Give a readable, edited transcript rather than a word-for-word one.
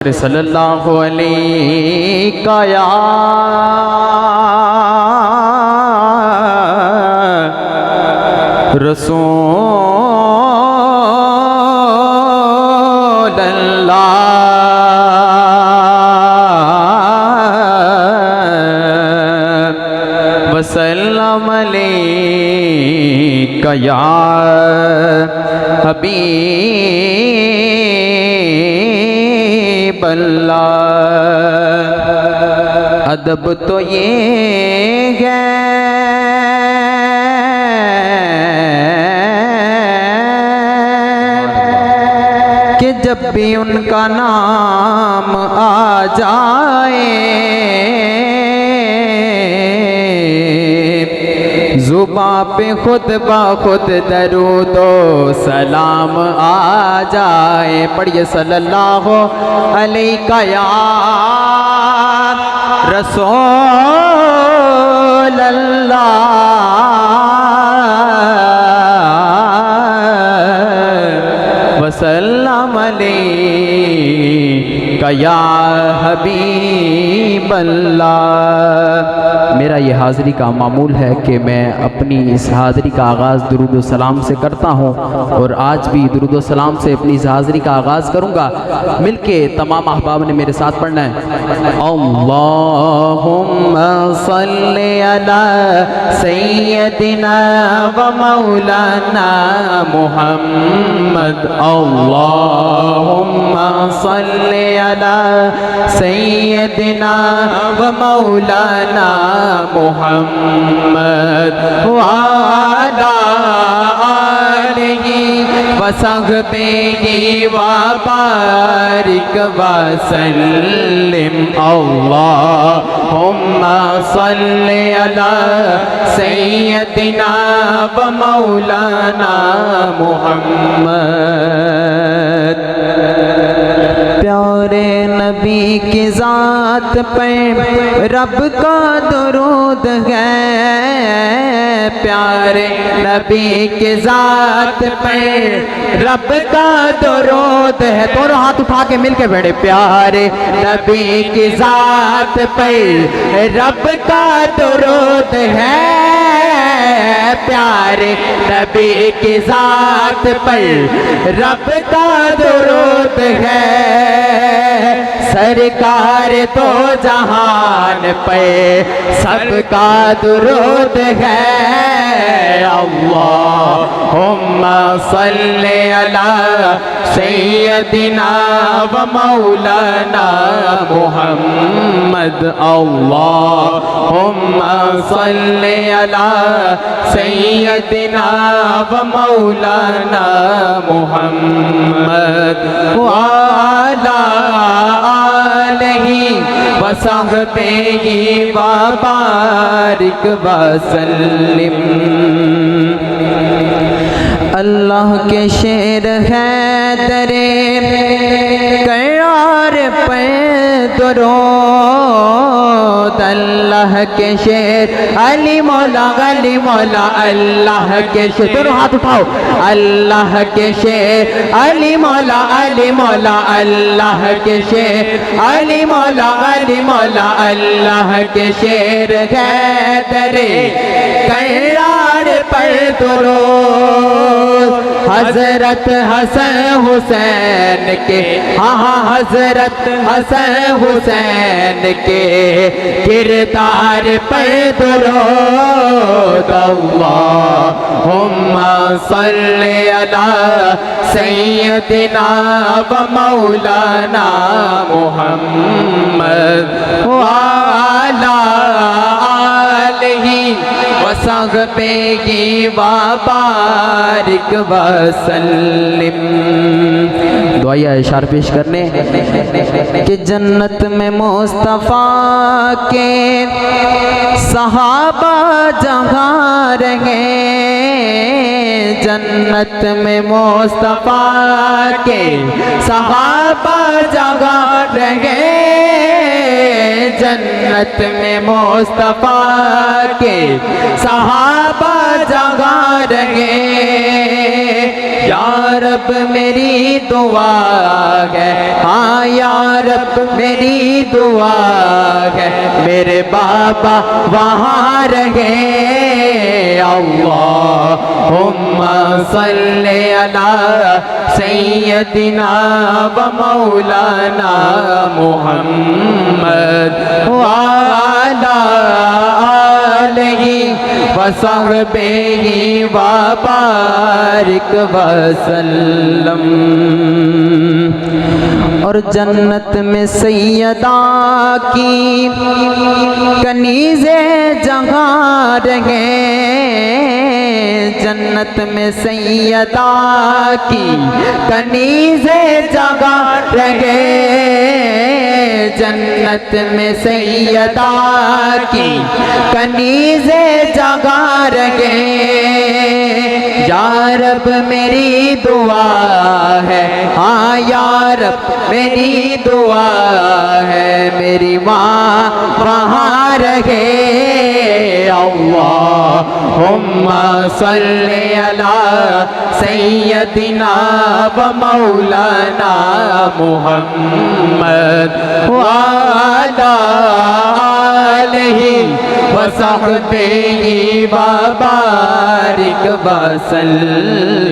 सल्लल्लाहु अलैहि या रसूल अल्लाह वसल्लम अलैका या हबीब अल्लाह। अदब तो ये है कि जब भी उनका नाम आ जाए जुबां पे खुद ब खुद दरूदो सलाम आ जाए। पढ़िए सल्लल्लाहु अलैका या रसूल अल्लाह वसल्लम अलैका या हबीब अल्लाह। मेरा ये हाज़री का मामूल है कि मैं अपनी इस हाज़री का आगाज़ दुरूद व सलाम से करता हूँ और आज भी दुरूद व सलाम से अपनी इस हाज़री का आगाज़ करूँगा। मिलके तमाम अहबाब ने मेरे साथ पढ़ना है। अल्लाहुम्मा सल्ली अला सय्यदिना व मौलाना मुहम्मद। अल्लाहुम्मा सल्ली अला सय्यदिना व मौलाना मुहम्मद व अला आलिहि व सहबिहि व बारिक व सल्लिम। अल्लाहुम्मा सल्ली अला सय्यदिना व मौलाना मुहम्मद। प्यारे नबी की ज़ात पर रब का दुरूद है, प्यारे नबी की ज़ात पर रब का दुरूद है। दोनों हाथ उठा के मिलके बैठे। प्यारे नबी की ज़ात पर रब का दुरूद है, प्यारे नबी की ज़ात पर रब का दुरूद है। सरकार तो जहान पे सबका दुरूद है। अल्लाहुम्मा सल्ली अला सय्यदिना व मौलाना मुहम्मद। अल्लाहुम्मा सल्ली अला सय्यदिना व मौलाना मुहम्मद व अला आलिहि व सहबिहि व बारिक व सल्लिम। अल्लाह के शेर है दरे करार पे दुरूद। अल्लाह के शेर अली मौला अल्लाह के शेर। दोनों हाथ उठाओ। अल्लाह के शेर अली मौला अल्लाह के शेर अली मौला अल्लाह के शेर है दरे करार पर दुरूद। हजरत हसन हुसैन के हजरत हसन हुसैन के किरदार पर दुरूद। अल्लाहुम्मा सल्ली अला सय्यदिना व मौलाना मुहम्मद व अला आलिहि व सहबिहि व बारिक व सल्लिम। दुआया इशार पेश करने कि जन्नत में मुस्तफ़ा के सहाबा जहाँ रहे, जन्नत में मुस्तफ़ा के सहाबा जहाँ रहे, जन्नत में मुस्तफ़ा के सहाबा जहाँ रहे। या रब मेरी दुआ है, हाँ या रब मेरी दुआ है, मेरे बाबा वहाँ रहे। अल्लाहुम्मा सल्ली अला सय्यदिना व मौलाना मुहम्मद व अला आलिहि व सहबिहि व बारिक वसल्लम। और जन्नत में सैयदा की कनीज़े जगह रहे, जन्नत में सैयदा की कनीज़े जगह रहे, जन्नत में सैयदा की कनीज़े जगह रहे। या रब मेरी दुआ है, हाँ या रब मेरी दुआ है, मेरी माँ वहाँ रहे। अल्लाहुम्मा सल्ली अला सय्यदिना व मौलाना मुहम्मद व अला आलिहि व सहबिहि व बारिक वसल्लिम।